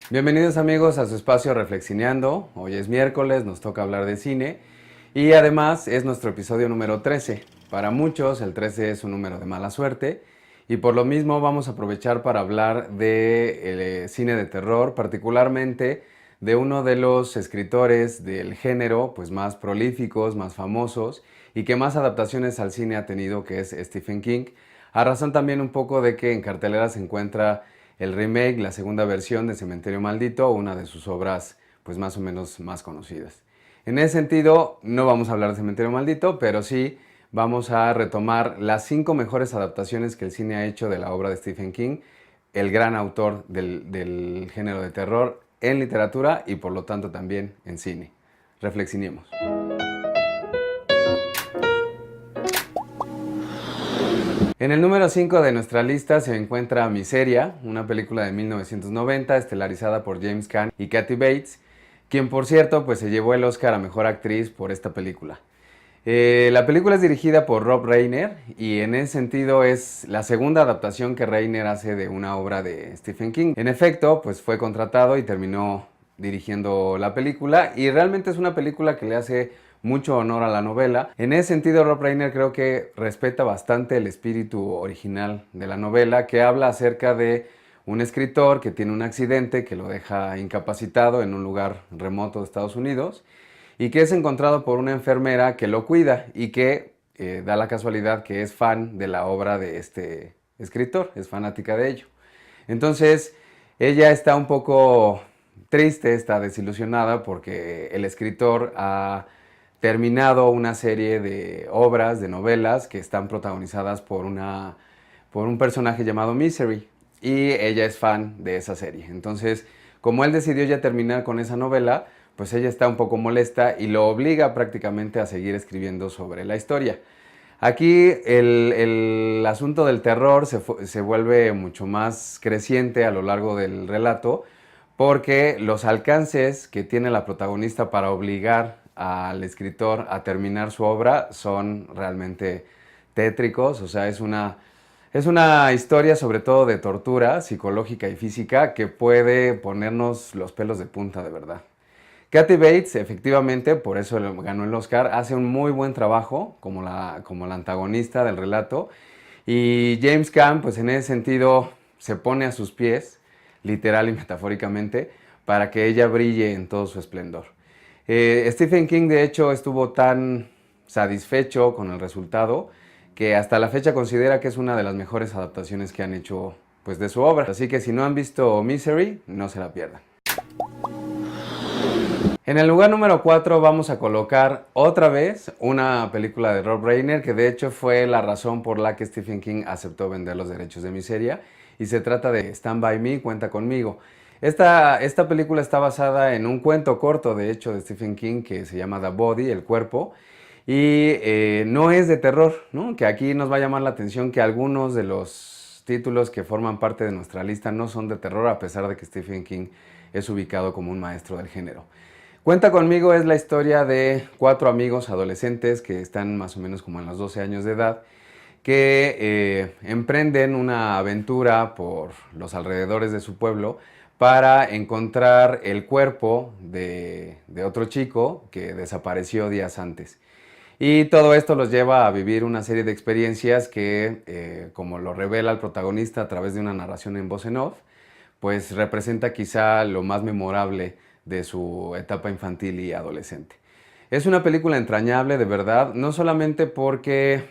Bienvenidos amigos a su espacio Reflexineando. Hoy es miércoles, nos toca hablar de cine y además es nuestro episodio número 13. Para muchos el 13 es un número de mala suerte y por lo mismo vamos a aprovechar para hablar de cine de terror, particularmente de uno de los escritores del género pues más prolíficos, más famosos y que más adaptaciones al cine ha tenido, que es Stephen King, a razón también un poco de que en cartelera se encuentra el remake, la segunda versión de Cementerio Maldito, una de sus obras pues más o menos más conocidas. En ese sentido, no vamos a hablar de Cementerio Maldito, pero sí vamos a retomar las 5 mejores adaptaciones que el cine ha hecho de la obra de Stephen King, el gran autor del género de terror en literatura y por lo tanto también en cine. Reflexionemos. En el número 5 de nuestra lista se encuentra Miseria, una película de 1990 estelarizada por James Caan y Kathy Bates, quien por cierto pues se llevó el Oscar a Mejor Actriz por esta película. La película es dirigida por Rob Reiner y en ese sentido es la segunda adaptación que Reiner hace de una obra de Stephen King. En efecto, pues fue contratado y terminó dirigiendo la película y realmente es una película que le hace mucho honor a la novela. En ese sentido, Rob Reiner creo que respeta bastante el espíritu original de la novela, que habla acerca de un escritor que tiene un accidente que lo deja incapacitado en un lugar remoto de Estados Unidos y que es encontrado por una enfermera que lo cuida y que da la casualidad que es fan de la obra de este escritor, es fanática de ello. Entonces, ella está un poco triste, está desilusionada porque el escritor ha terminado una serie de obras, de novelas que están protagonizadas por un personaje llamado Misery y ella es fan de esa serie. Entonces, como él decidió ya terminar con esa novela, pues ella está un poco molesta y lo obliga prácticamente a seguir escribiendo sobre la historia. Aquí el asunto del terror se vuelve mucho más creciente a lo largo del relato porque los alcances que tiene la protagonista para obligar al escritor a terminar su obra son realmente tétricos, o sea, es una historia sobre todo de tortura psicológica y física que puede ponernos los pelos de punta de verdad. Kathy Bates, efectivamente, por eso ganó el Oscar, hace un muy buen trabajo como la antagonista del relato. Y James Caan, pues en ese sentido, se pone a sus pies, literal y metafóricamente, para que ella brille en todo su esplendor. Stephen King, de hecho, estuvo tan satisfecho con el resultado que hasta la fecha considera que es una de las mejores adaptaciones que han hecho pues, de su obra. Así que si no han visto Misery, no se la pierdan. En el lugar número 4 vamos a colocar otra vez una película de Rob Reiner que de hecho fue la razón por la que Stephen King aceptó vender los derechos de Miseria y se trata de Stand By Me, Cuenta Conmigo. Esta película está basada en un cuento corto de hecho de Stephen King que se llama The Body, El Cuerpo, y no es de terror, ¿no? Que aquí nos va a llamar la atención que algunos de los títulos que forman parte de nuestra lista no son de terror a pesar de que Stephen King es ubicado como un maestro del género. Cuenta Conmigo es la historia de 4 amigos adolescentes que están más o menos como en los 12 años de edad, que emprenden una aventura por los alrededores de su pueblo para encontrar el cuerpo de otro chico que desapareció días antes. Y todo esto los lleva a vivir una serie de experiencias que, como lo revela el protagonista a través de una narración en voz en off, pues representa quizá lo más memorable de su etapa infantil y adolescente. Es una película entrañable, de verdad, no solamente porque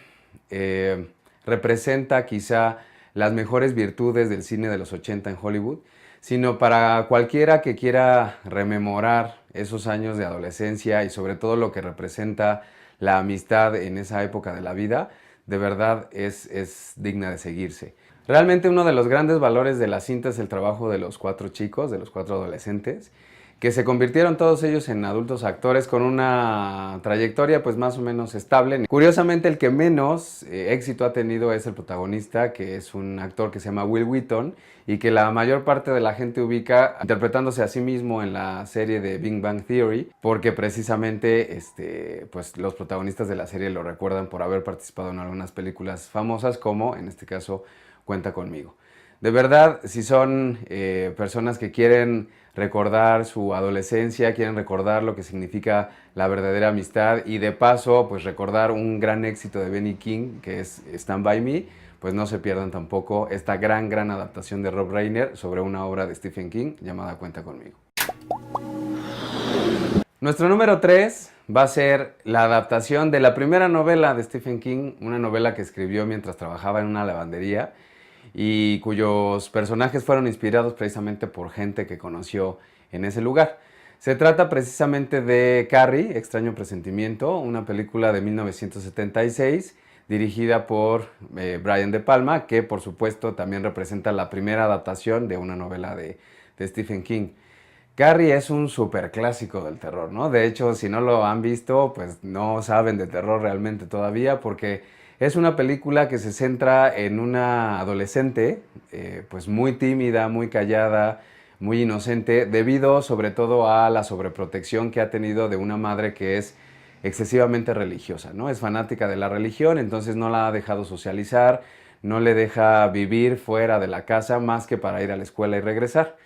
representa quizá las mejores virtudes del cine de los 80 en Hollywood, sino para cualquiera que quiera rememorar esos años de adolescencia y sobre todo lo que representa la amistad en esa época de la vida, de verdad es digna de seguirse. Realmente uno de los grandes valores de la cinta es el trabajo de los 4 chicos, de los 4 adolescentes, que se convirtieron todos ellos en adultos actores con una trayectoria pues más o menos estable. Curiosamente el que menos éxito ha tenido es el protagonista, que es un actor que se llama Will Wheaton y que la mayor parte de la gente ubica interpretándose a sí mismo en la serie de Big Bang Theory, porque precisamente pues los protagonistas de la serie lo recuerdan por haber participado en algunas películas famosas como en este caso Cuenta Conmigo. De verdad, si son personas que quieren recordar su adolescencia, quieren recordar lo que significa la verdadera amistad y de paso pues recordar un gran éxito de Benny King que es Stand By Me, pues no se pierdan tampoco esta gran adaptación de Rob Reiner sobre una obra de Stephen King llamada Cuenta Conmigo. Nuestro número 3 va a ser la adaptación de la primera novela de Stephen King, una novela que escribió mientras trabajaba en una lavandería y cuyos personajes fueron inspirados precisamente por gente que conoció en ese lugar. Se trata precisamente de Carrie, Extraño Presentimiento, una película de 1976 dirigida por Brian De Palma, que por supuesto también representa la primera adaptación de una novela de Stephen King. Carrie es un superclásico del terror, ¿no? De hecho, si no lo han visto, pues no saben de terror realmente todavía, porque es una película que se centra en una adolescente, pues muy tímida, muy callada, muy inocente, debido sobre todo a la sobreprotección que ha tenido de una madre que es excesivamente religiosa, ¿no? Es fanática de la religión, entonces no la ha dejado socializar, no le deja vivir fuera de la casa más que para ir a la escuela y regresar.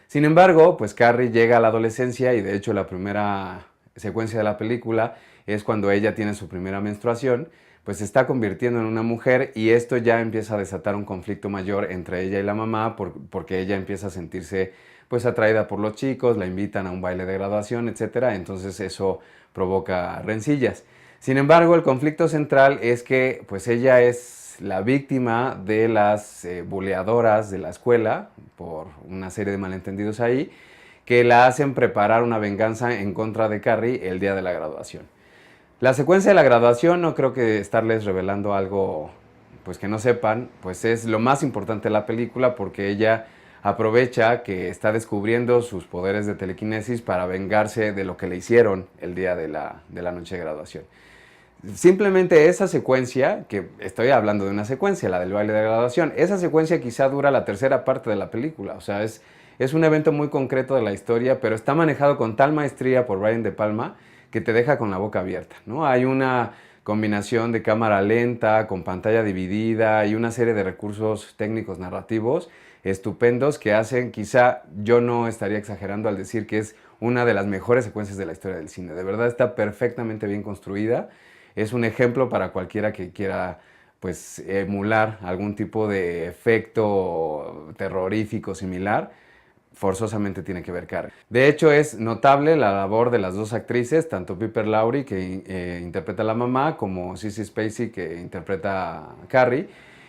Sin embargo, pues Carrie llega a la adolescencia y de hecho la primera secuencia de la película es cuando ella tiene su primera menstruación, pues se está convirtiendo en una mujer y esto ya empieza a desatar un conflicto mayor entre ella y la mamá porque ella empieza a sentirse pues atraída por los chicos, la invitan a un baile de graduación, etcétera, entonces eso provoca rencillas. Sin embargo, el conflicto central es que pues ella es la víctima de las buleadoras de la escuela, por una serie de malentendidos ahí, que la hacen preparar una venganza en contra de Carrie el día de la graduación. La secuencia de la graduación, no creo que estarles revelando algo pues que no sepan, pues es lo más importante de la película porque ella aprovecha que está descubriendo sus poderes de telequinesis para vengarse de lo que le hicieron el día de la noche de graduación. Simplemente esa secuencia, que estoy hablando de una secuencia, la del baile de graduación, esa secuencia quizá dura la tercera parte de la película, o sea, es un evento muy concreto de la historia, pero está manejado con tal maestría por Brian De Palma que te deja con la boca abierta, ¿no? Hay una combinación de cámara lenta, con pantalla dividida y una serie de recursos técnicos narrativos estupendos que hacen, quizá yo no estaría exagerando al decir que es una de las mejores secuencias de la historia del cine, de verdad está perfectamente bien construida. Es un ejemplo para cualquiera que quiera pues, emular algún tipo de efecto terrorífico similar, forzosamente tiene que ver Carrie. De hecho, es notable la labor de las dos actrices, tanto Piper Laurie, que interpreta a la mamá, como Sissy Spacek, que interpreta a Carrie.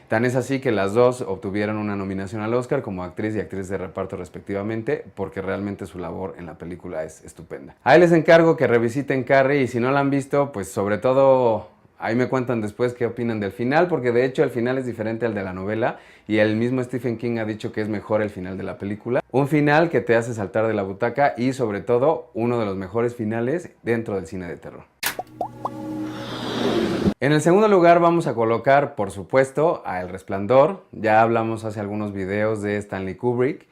Tan es así que las dos obtuvieron una nominación al Oscar como actriz y actriz de reparto respectivamente, porque realmente su labor en la película es estupenda. Ahí les encargo que revisiten Carrie y si no la han visto, pues sobre todo ahí me cuentan después qué opinan del final, porque de hecho el final es diferente al de la novela y el mismo Stephen King ha dicho que es mejor el final de la película. Un final que te hace saltar de la butaca y sobre todo uno de los mejores finales dentro del cine de terror. En el segundo lugar vamos a colocar, por supuesto, a El Resplandor. Ya hablamos hace algunos videos de Stanley Kubrick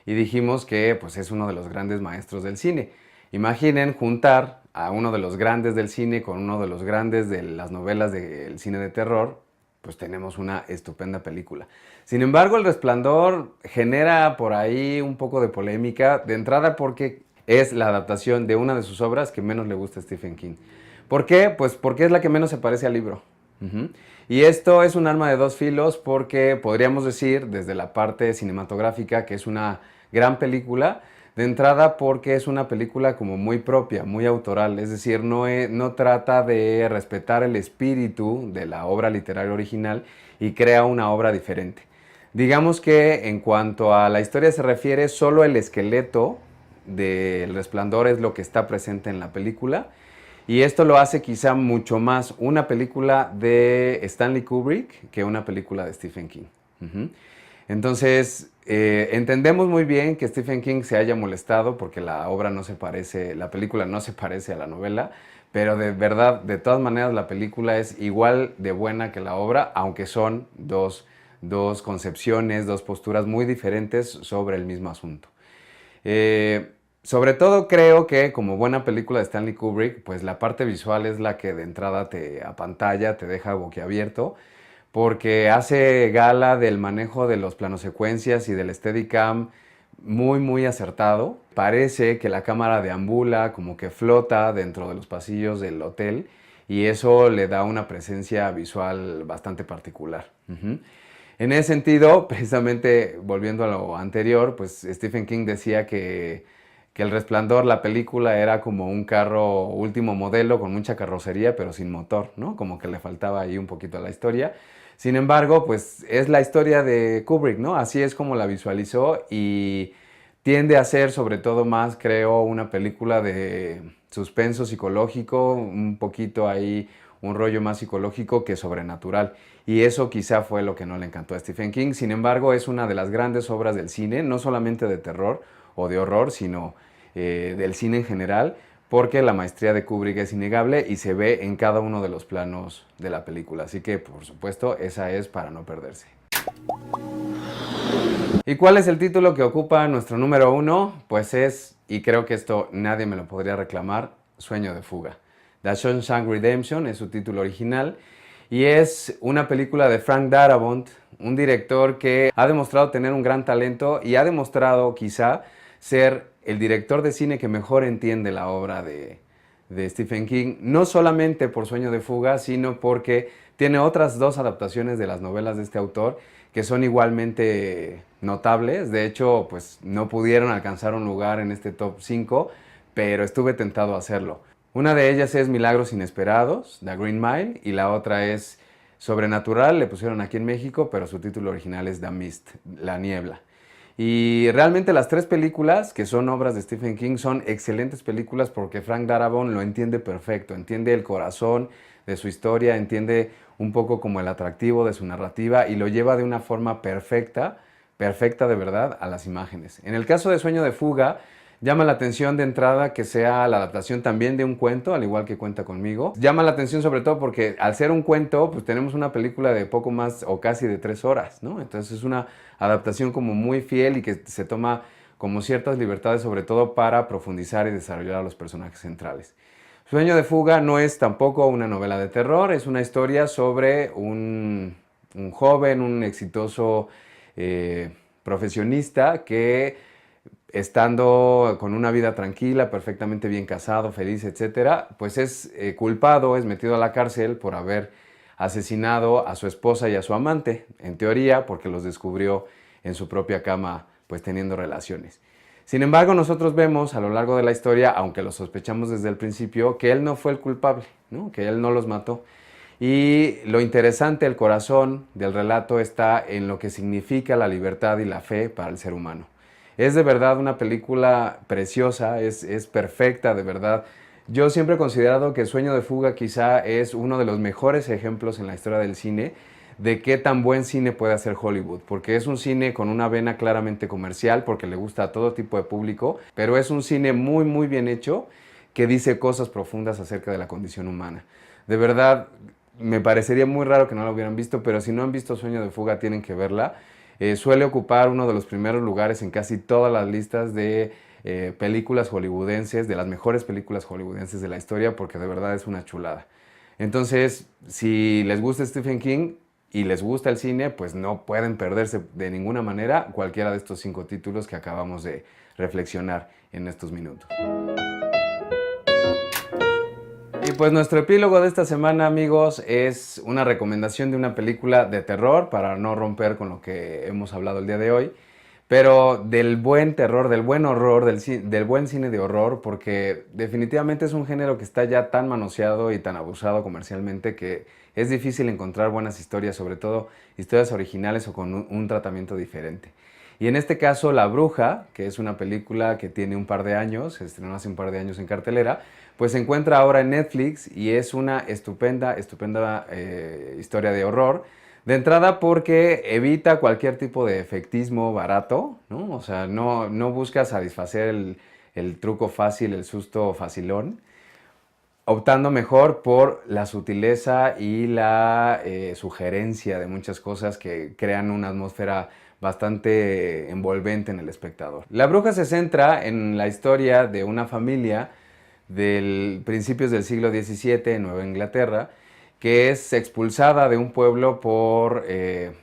y dijimos que pues, es uno de los grandes maestros del cine. Imaginen juntar a uno de los grandes del cine con uno de los grandes de las novelas del cine de terror, pues tenemos una estupenda película. Sin embargo, El Resplandor genera por ahí un poco de polémica, de entrada porque es la adaptación de una de sus obras que menos le gusta a Stephen King. ¿Por qué? Pues porque es la que menos se parece al libro. Y esto es un arma de dos filos porque podríamos decir desde la parte cinematográfica que es una gran película, de entrada porque es una película como muy propia, muy autoral, es decir, no trata de respetar el espíritu de la obra literaria original y crea una obra diferente. Digamos que en cuanto a la historia se refiere, solo el esqueleto del Resplandor es lo que está presente en la película. Y esto lo hace quizá mucho más una película de Stanley Kubrick que una película de Stephen King. Entonces, entendemos muy bien que Stephen King se haya molestado porque la obra no se parece, la película no se parece a la novela, pero de verdad, de todas maneras, la película es igual de buena que la obra, aunque son dos concepciones, dos posturas muy diferentes sobre el mismo asunto. Sobre todo creo que como buena película de Stanley Kubrick, pues la parte visual es la que de entrada te apantalla, te deja boquiabierto, porque hace gala del manejo de los planosecuencias y del Steadicam muy muy acertado. Parece que la cámara deambula, como que flota dentro de los pasillos del hotel y eso le da una presencia visual bastante particular. En ese sentido, precisamente volviendo a lo anterior, pues Stephen King decía que El Resplandor, la película, era como un carro último modelo con mucha carrocería, pero sin motor, ¿no? Como que le faltaba ahí un poquito a la historia. Sin embargo, pues es la historia de Kubrick, ¿no? Así es como la visualizó y tiende a ser sobre todo más, creo, una película de suspenso psicológico, un poquito ahí un rollo más psicológico que sobrenatural. Y eso quizá fue lo que no le encantó a Stephen King. Sin embargo, es una de las grandes obras del cine, no solamente de terror o de horror, sino del cine en general, porque la maestría de Kubrick es innegable y se ve en cada uno de los planos de la película. Así que, por supuesto, esa es para no perderse. ¿Y cuál es el título que ocupa nuestro número 1? Pues es, y creo que esto nadie me lo podría reclamar, Sueño de fuga. The Shawshank Redemption es su título original y es una película de Frank Darabont, un director que ha demostrado tener un gran talento y ha demostrado quizá ser el director de cine que mejor entiende la obra de Stephen King, no solamente por Sueño de fuga, sino porque tiene otras dos adaptaciones de las novelas de este autor que son igualmente notables. De hecho, pues no pudieron alcanzar un lugar en este top 5, pero estuve tentado a hacerlo. Una de ellas es Milagros Inesperados, The Green Mile, y la otra es Sobrenatural, le pusieron aquí en México, pero su título original es The Mist, La Niebla. Y realmente las tres películas, que son obras de Stephen King, son excelentes películas porque Frank Darabont lo entiende perfecto, entiende el corazón de su historia, entiende un poco como el atractivo de su narrativa y lo lleva de una forma perfecta, perfecta de verdad, a las imágenes. En el caso de Sueño de fuga, llama la atención de entrada que sea la adaptación también de un cuento, al igual que Cuenta conmigo. Llama la atención sobre todo porque al ser un cuento, pues tenemos una película de poco más o casi de 3 horas, ¿no? Entonces es una adaptación como muy fiel y que se toma como ciertas libertades sobre todo para profundizar y desarrollar a los personajes centrales. Sueño de fuga no es tampoco una novela de terror, es una historia sobre un joven, un exitoso profesionista que estando con una vida tranquila, perfectamente bien casado, feliz, etcétera, pues es culpado, es metido a la cárcel por haber asesinado a su esposa y a su amante, en teoría, porque los descubrió en su propia cama, pues teniendo relaciones. Sin embargo, nosotros vemos a lo largo de la historia, aunque lo sospechamos desde el principio, que él no fue el culpable, ¿no? Que él no los mató. Y lo interesante, el corazón del relato está en lo que significa la libertad y la fe para el ser humano. Es de verdad una película preciosa, es perfecta, de verdad. Yo siempre he considerado que Sueño de fuga quizá es uno de los mejores ejemplos en la historia del cine de qué tan buen cine puede hacer Hollywood, porque es un cine con una vena claramente comercial, porque le gusta a todo tipo de público, pero es un cine muy muy bien hecho que dice cosas profundas acerca de la condición humana. De verdad, me parecería muy raro que no la hubieran visto, pero si no han visto Sueño de fuga tienen que verla. Suele ocupar uno de los primeros lugares en casi todas las listas de películas hollywoodenses, de las mejores películas hollywoodenses de la historia, porque de verdad es una chulada. Entonces, si les gusta Stephen King y les gusta el cine, pues no pueden perderse de ninguna manera cualquiera de estos 5 títulos que acabamos de reflexionar en estos minutos. Y pues nuestro epílogo de esta semana, amigos, es una recomendación de una película de terror para no romper con lo que hemos hablado el día de hoy, pero del buen terror, del buen horror, del buen cine de horror, porque definitivamente es un género que está ya tan manoseado y tan abusado comercialmente que es difícil encontrar buenas historias, sobre todo historias originales o con un tratamiento diferente. Y en este caso, La Bruja, que es una película que tiene un par de años, se estrenó hace un par de años en cartelera, pues se encuentra ahora en Netflix y es una estupenda historia de horror. De entrada porque evita cualquier tipo de efectismo barato, ¿no? O sea, no busca satisfacer el truco fácil, el susto facilón, optando mejor por la sutileza y la sugerencia de muchas cosas que crean una atmósfera bastante envolvente en el espectador. La Bruja se centra en la historia de una familia del principios del siglo XVII en Nueva Inglaterra, que es expulsada de un pueblo por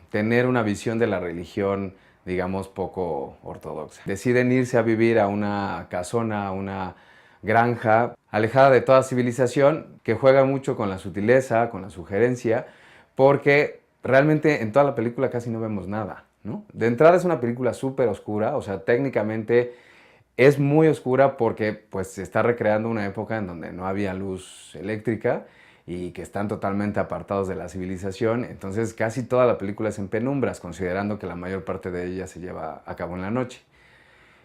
tener una visión de la religión digamos, poco ortodoxa. Deciden irse a vivir a una casona, a una granja, alejada de toda civilización, que juega mucho con la sutileza, con la sugerencia, porque realmente en toda la película casi no vemos nada, ¿no? De entrada es una película súper oscura, o sea, técnicamente es muy oscura porque pues se está recreando una época en donde no había luz eléctrica y que están totalmente apartados de la civilización, entonces casi toda la película es en penumbras, considerando que la mayor parte de ella se lleva a cabo en la noche.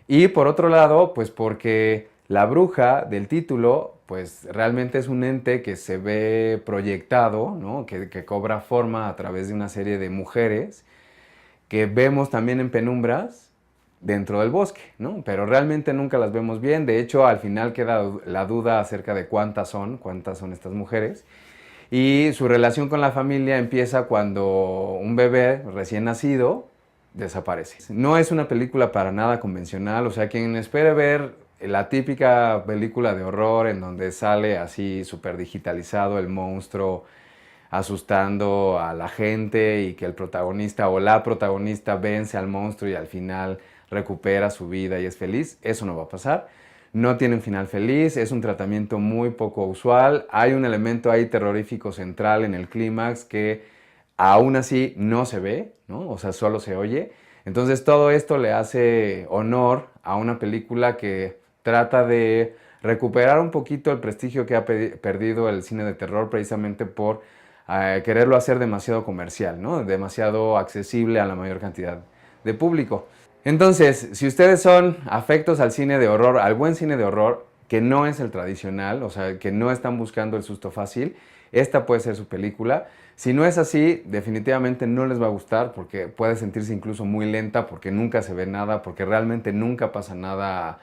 Y por otro lado, pues porque la bruja del título, pues realmente es un ente que se ve proyectado, ¿no? Que cobra forma a través de una serie de mujeres que vemos también en penumbras dentro del bosque, ¿no? Pero realmente nunca las vemos bien. De hecho, al final queda la duda acerca de cuántas son estas mujeres. Y su relación con la familia empieza cuando un bebé recién nacido desaparece. No es una película para nada convencional, o sea, quien espere ver la típica película de horror en donde sale así súper digitalizado el monstruo asustando a la gente y que el protagonista o la protagonista vence al monstruo y al final recupera su vida y es feliz, eso no va a pasar. No tiene un final feliz, es un tratamiento muy poco usual, hay un elemento ahí terrorífico central en el clímax que aún así no se ve, ¿no? O sea, solo se oye. Entonces todo esto le hace honor a una película que trata de recuperar un poquito el prestigio que ha perdido el cine de terror precisamente por quererlo hacer demasiado comercial, ¿no? Demasiado accesible a la mayor cantidad de público. Entonces, si ustedes son afectos al cine de horror, al buen cine de horror, que no es el tradicional, o sea, que no están buscando el susto fácil, esta puede ser su película. Si no es así, definitivamente no les va a gustar porque puede sentirse incluso muy lenta, porque nunca se ve nada, porque realmente nunca pasa nada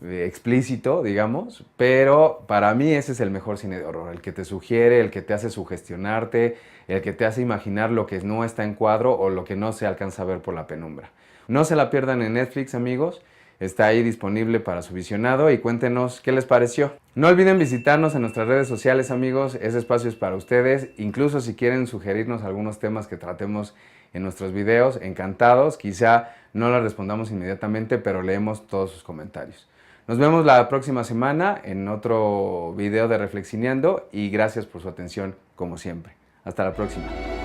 explícito, digamos, pero para mí ese es el mejor cine de horror, el que te sugiere, el que te hace sugestionarte, el que te hace imaginar lo que no está en cuadro o lo que no se alcanza a ver por la penumbra. No se la pierdan en Netflix, amigos. Está ahí disponible para su visionado y cuéntenos qué les pareció. No olviden visitarnos en nuestras redes sociales, amigos. Ese espacio es para ustedes. Incluso si quieren sugerirnos algunos temas que tratemos en nuestros videos, encantados. Quizá no les respondamos inmediatamente, pero leemos todos sus comentarios. Nos vemos la próxima semana en otro video de Reflexineando y gracias por su atención como siempre. Hasta la próxima.